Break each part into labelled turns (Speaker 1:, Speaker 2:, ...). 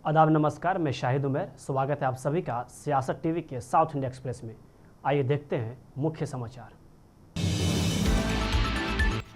Speaker 1: आदाब नमस्कार, मैं शाहिद उमर। स्वागत है आप सभी का सियासत टीवी के साउथ इंडिया एक्सप्रेस में। आइए देखते हैं मुख्य समाचार।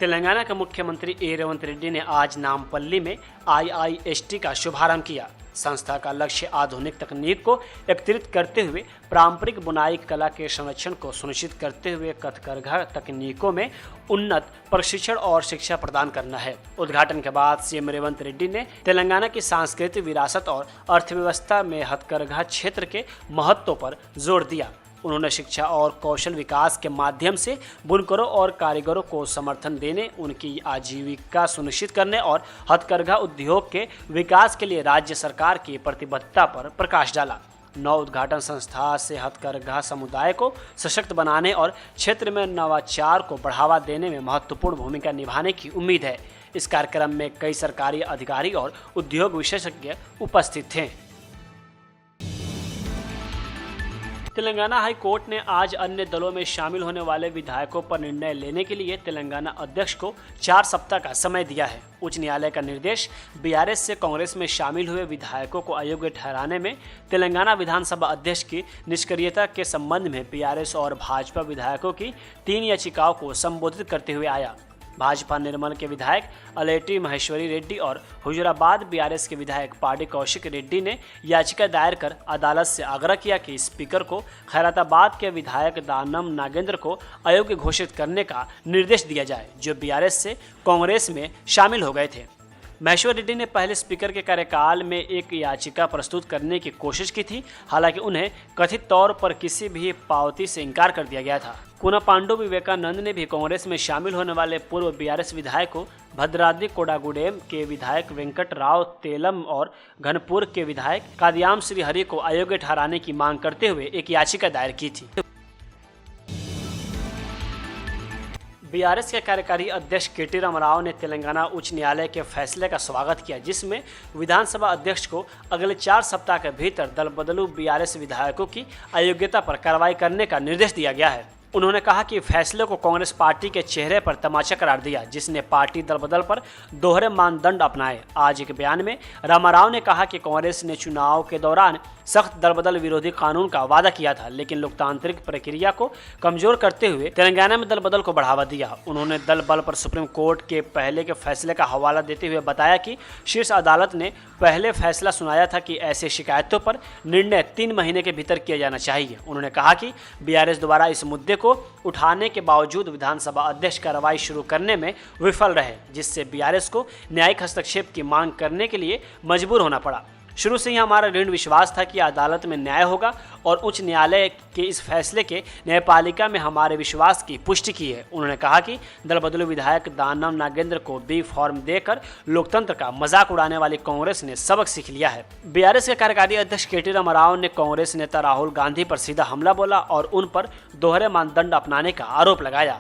Speaker 1: तेलंगाना के मुख्यमंत्री ए रेवंत रेड्डी ने आज नामपल्ली में IIST का शुभारंभ किया। संस्था का लक्ष्य आधुनिक तकनीक को एकत्रित करते हुए पारंपरिक बुनाई कला के संरक्षण को सुनिश्चित करते हुए कथकरघा तकनीकों में उन्नत प्रशिक्षण और शिक्षा प्रदान करना है। उद्घाटन के बाद सीएम रेवंत रेड्डी ने तेलंगाना की सांस्कृतिक विरासत और अर्थव्यवस्था में हथकरघा क्षेत्र के महत्व पर जोर दिया। उन्होंने शिक्षा और कौशल विकास के माध्यम से बुनकरों और कारीगरों को समर्थन देने, उनकी आजीविका सुनिश्चित करने और हथकरघा उद्योग के विकास के लिए राज्य सरकार की प्रतिबद्धता पर प्रकाश डाला। नव उद्घाटन संस्था से हथकरघा समुदाय को सशक्त बनाने और क्षेत्र में नवाचार को बढ़ावा देने में महत्वपूर्ण भूमिका निभाने की उम्मीद है। इस कार्यक्रम में कई सरकारी अधिकारी और उद्योग विशेषज्ञ उपस्थित थे। तेलंगाना हाई कोर्ट ने आज अन्य दलों में शामिल होने वाले विधायकों पर निर्णय लेने के लिए तेलंगाना अध्यक्ष को 4 सप्ताह का समय दिया है। उच्च न्यायालय का निर्देश BRS से कांग्रेस में शामिल हुए विधायकों को अयोग्य ठहराने में तेलंगाना विधानसभा अध्यक्ष की निष्क्रियता के संबंध में BRS और भाजपा विधायकों की 3 याचिकाओं को संबोधित करते हुए आया। भाजपा निर्मल के विधायक अलेटी महेश्वरी रेड्डी और हुजूराबाद BRS के विधायक पाडी कौशिक रेड्डी ने याचिका दायर कर अदालत से आग्रह किया कि स्पीकर को खैरताबाद के विधायक दानम नागेंद्र को अयोग्य घोषित करने का निर्देश दिया जाए, जो BRS से कांग्रेस में शामिल हो गए थे। महेश्वर रेड्डी ने पहले स्पीकर के कार्यकाल में एक याचिका प्रस्तुत करने की कोशिश की थी, हालांकि उन्हें कथित तौर पर किसी भी पावती से इनकार कर दिया गया था। कुनापांडु विवेकानंद ने भी कांग्रेस में शामिल होने वाले पूर्व BRS विधायकों भद्राद्री कोडागुडेम के विधायक वेंकट राव तेलम और घनपुर के विधायक कादियाम श्रीहरि को अयोग्य ठहराने की मांग करते हुए एक याचिका दायर की थी। BRS के कार्यकारी अध्यक्ष KT रामाराव ने तेलंगाना उच्च न्यायालय के फैसले का स्वागत किया, जिसमें विधानसभा अध्यक्ष को अगले 4 सप्ताह के भीतर दल बदलू BRS विधायकों की अयोग्यता पर कार्रवाई करने का निर्देश दिया गया है। उन्होंने कहा कि फैसले को कांग्रेस पार्टी के चेहरे पर तमाचा करार दिया, जिसने पार्टी दल बदल पर दोहरे मानदंड अपनाए। आज एक बयान में रामाराव ने कहा कि कांग्रेस ने चुनाव के दौरान सख्त दल बदल विरोधी कानून का वादा किया था, लेकिन लोकतांत्रिक प्रक्रिया को कमजोर करते हुए तेलंगाना में दल बदल को बढ़ावा दिया। उन्होंने दल बल पर सुप्रीम कोर्ट के पहले के फैसले का हवाला देते हुए बताया कि शीर्ष अदालत ने पहले फैसला सुनाया था कि ऐसे शिकायतों पर निर्णय 3 महीने के भीतर किया जाना चाहिए। उन्होंने कहा कि BRS द्वारा इस मुद्दे को उठाने के बावजूद विधानसभा अध्यक्ष कार्रवाई शुरू करने में विफल रहे, जिससे BRS को न्यायिक हस्तक्षेप की मांग करने के लिए मजबूर होना पड़ा। शुरू से ही हमारा दृढ़ विश्वास था कि अदालत में न्याय होगा और उच्च न्यायालय के इस फैसले के न्यायपालिका में हमारे विश्वास की पुष्टि की है। उन्होंने कहा कि दल बदलू विधायक दानम नागेंद्र को B फॉर्म देकर लोकतंत्र का मजाक उड़ाने वाली कांग्रेस ने सबक सीख लिया है। BRS के कार्यकारी अध्यक्ष KT रामाराव ने कांग्रेस नेता राहुल गांधी पर सीधा हमला बोला और उन पर दोहरे मानदंड अपनाने का आरोप लगाया।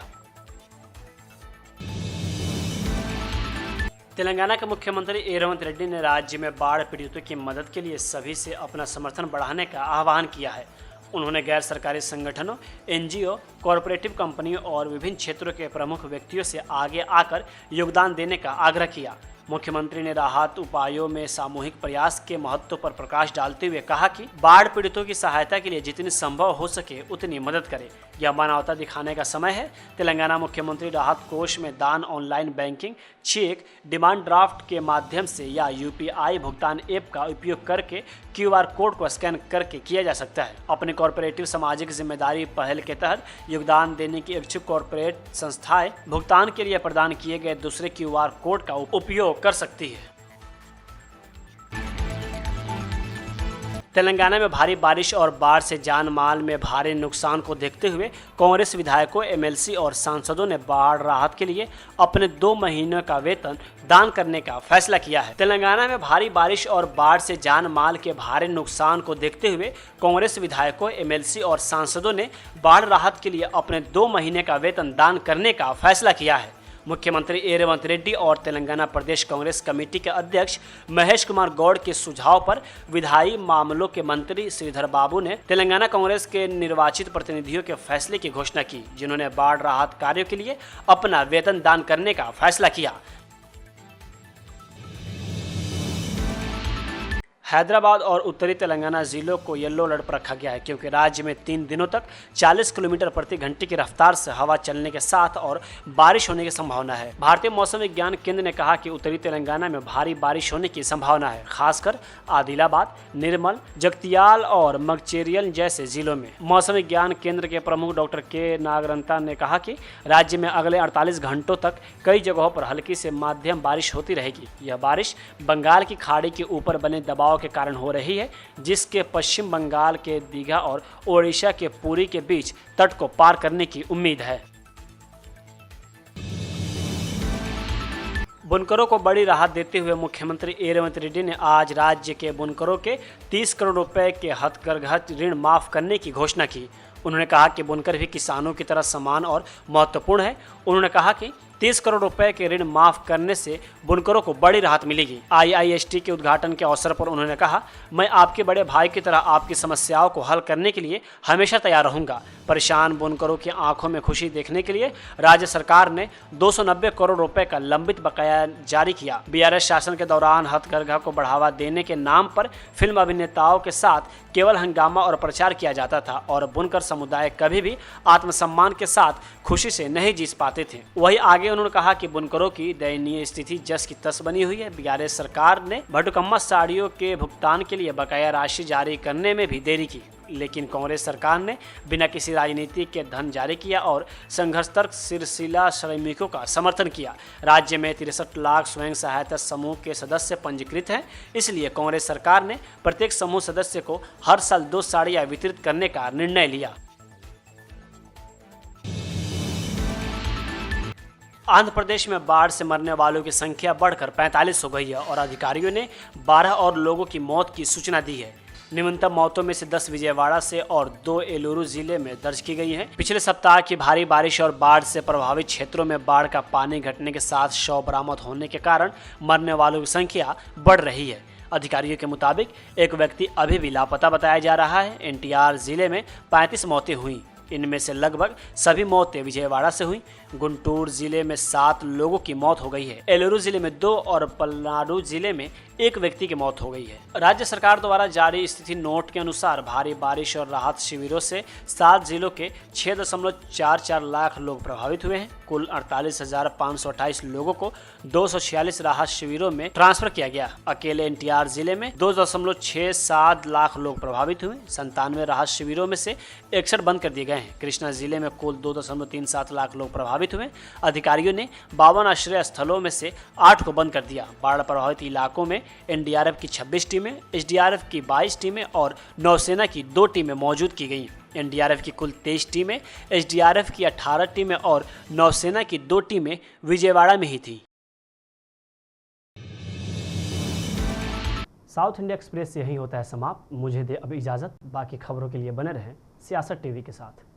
Speaker 1: तेलंगाना के मुख्यमंत्री ए रेवंत रेड्डी ने राज्य में बाढ़ पीड़ितों की मदद के लिए सभी से अपना समर्थन बढ़ाने का आह्वान किया है। उन्होंने गैर सरकारी संगठनों, NGO, कॉरपोरेटिव कंपनियों और विभिन्न क्षेत्रों के प्रमुख व्यक्तियों से आगे आकर योगदान देने का आग्रह किया। मुख्यमंत्री ने राहत उपायों में सामूहिक प्रयास के महत्व पर प्रकाश डालते हुए कहा कि बाढ़ पीड़ितों की सहायता के लिए जितनी संभव हो सके उतनी मदद करें। यह मानवता दिखाने का समय है। तेलंगाना मुख्यमंत्री राहत कोष में दान, online banking, cheque, demand draft के माध्यम से या UPI भुगतान ऐप का उपयोग करके QR कोड को स्कैन करके किया जा सकता है। अपने कॉरपोरेटिव सामाजिक जिम्मेदारी पहल के तहत योगदान देने की इच्छुक कॉरपोरेट संस्थाएं भुगतान के लिए प्रदान किए गए दूसरे QR कोड का उपयोग कर सकती है। तेलंगाना में भारी बारिश और बाढ़ से जान माल में भारी नुकसान को देखते हुए कांग्रेस विधायकों, MLC और सांसदों ने बाढ़ राहत के लिए अपने 2 महीनों का वेतन दान करने का फैसला किया है। तेलंगाना में भारी बारिश और बाढ़ से जान माल के भारी नुकसान को देखते हुए कांग्रेस विधायकों, MLC और सांसदों ने बाढ़ राहत के लिए अपने 2 महीने का वेतन दान करने का फैसला किया है। मुख्यमंत्री ए रेवंत रेड्डी और तेलंगाना प्रदेश कांग्रेस कमेटी के अध्यक्ष महेश कुमार गौड़ के सुझाव पर विधायी मामलों के मंत्री श्रीधर बाबू ने तेलंगाना कांग्रेस के निर्वाचित प्रतिनिधियों के फैसले की घोषणा की, जिन्होंने बाढ़ राहत कार्यों के लिए अपना वेतन दान करने का फैसला किया। हैदराबाद और उत्तरी तेलंगाना जिलों को येलो अलर्ट पर रखा गया है क्योंकि राज्य में 3 दिनों तक 40 किलोमीटर प्रति घंटे की रफ्तार से हवा चलने के साथ और बारिश होने की संभावना है। भारतीय मौसम विज्ञान केंद्र ने कहा कि उत्तरी तेलंगाना में भारी बारिश होने की संभावना है, खासकर आदिलाबाद, निर्मल, जगतियाल और मगचेरियल जैसे जिलों में। मौसम विज्ञान केंद्र के प्रमुख डॉक्टर के नागरंता ने कहा कि राज्य में अगले 48 घंटों तक कई जगहों पर हल्की से मध्यम बारिश होती रहेगी। यह बारिश बंगाल की खाड़ी के ऊपर बने दबाव के कारण हो रही है, जिसके पश्चिम बंगाल के दीघा और ओडिशा के पुरी के बीच तट को पार करने की उम्मीद है। बुनकरों को बड़ी राहत देते हुए मुख्यमंत्री रेवंत रेड्डी ने आज राज्य के बुनकरों के 30 करोड़ रुपए के हथकरघा ऋण माफ करने की घोषणा की। उन्होंने कहा कि बुनकर भी किसानों की तरह समान और महत्वपूर्ण है। उन्होंने कहा कि 30 करोड़ रुपए के ऋण माफ करने से बुनकरों को बड़ी राहत मिलेगी। IIST के उद्घाटन के अवसर पर उन्होंने कहा, मैं आपके बड़े भाई की तरह आपकी समस्याओं को हल करने के लिए हमेशा तैयार रहूंगा। परेशान बुनकरों की आंखों में खुशी देखने के लिए राज्य सरकार ने 290 करोड़ रुपए का लंबित बकाया जारी किया। BRS शासन के दौरान हथकरघा को बढ़ावा देने के नाम पर फिल्म अभिनेताओं के साथ केवल हंगामा और प्रचार किया जाता था और बुनकर समुदाय कभी भी आत्मसम्मान के साथ खुशी से नहीं जी पाते थे। वही आगे उन्होंने कहा कि बुनकरों की दयनीय स्थिति जस की तस बनी हुई है। BRS सरकार ने बटुकम्मा साड़ियों के भुगतान के लिए बकाया राशि जारी करने में भी देरी की, लेकिन कांग्रेस सरकार ने बिना किसी राजनीति के धन जारी किया और संघर्ष तर्क सिलसिला श्रमिकों का समर्थन किया। राज्य में 63 लाख स्वयं सहायता समूह के सदस्य पंजीकृत हैं, इसलिए कांग्रेस सरकार ने प्रत्येक समूह सदस्य को हर साल 2 साड़ियां वितरित करने का निर्णय लिया। आंध्र प्रदेश में बाढ़ से मरने वालों की संख्या बढ़कर 45 हो गई है और अधिकारियों ने 12 और लोगों की मौत की सूचना दी है। न्यूनतम मौतों में से 10 विजयवाड़ा से और 2 एलुरु जिले में दर्ज की गई हैं। पिछले सप्ताह की भारी बारिश और बाढ़ से प्रभावित क्षेत्रों में बाढ़ का पानी घटने के साथ शव बरामद होने के कारण मरने वालों की संख्या बढ़ रही है। अधिकारियों के मुताबिक एक व्यक्ति अभी भी लापता बताया जा रहा है। NTR जिले में 35 मौतें हुई, इनमें से लगभग सभी मौतें विजयवाड़ा से हुई। गुंटूर जिले में 7 लोगों की मौत हो गई है। एलुरु जिले में 2 और पलनाडु जिले में 1 व्यक्ति की मौत हो गई है। राज्य सरकार द्वारा जारी स्थिति नोट के अनुसार भारी बारिश और राहत शिविरों से 7 जिलों के 6.44 लाख लोग प्रभावित हुए हैं। कुल 48,528 लोगों को 246 राहत शिविरों में ट्रांसफर किया गया। अकेले NTR जिले में 2.67 लाख लोग प्रभावित हुए। 97 राहत शिविरों में से 61 बंद कर दिए गए हैं। कृष्णा जिले में कुल 2.37 लाख लोग प्रभावित हुए। अधिकारियों ने 52 आश्रय स्थलों में से 8 को बंद कर दिया। बाढ़ प्रभावित इलाकों में NDRF की 26 टीमें, SDRF की 22 टीमें और नौसेना की 2 टीमें मौजूद की गई। NDRF की कुल 23 टीमें, SDRF की 18 टीमें और नौसेना की 2 टीमें विजयवाड़ा में ही थी। साउथ इंडिया एक्सप्रेस यही होता है समाप्त। मुझे दे अब इजाज़त। बाकी खबरों के लिए बने रहें सियासत टीवी के साथ।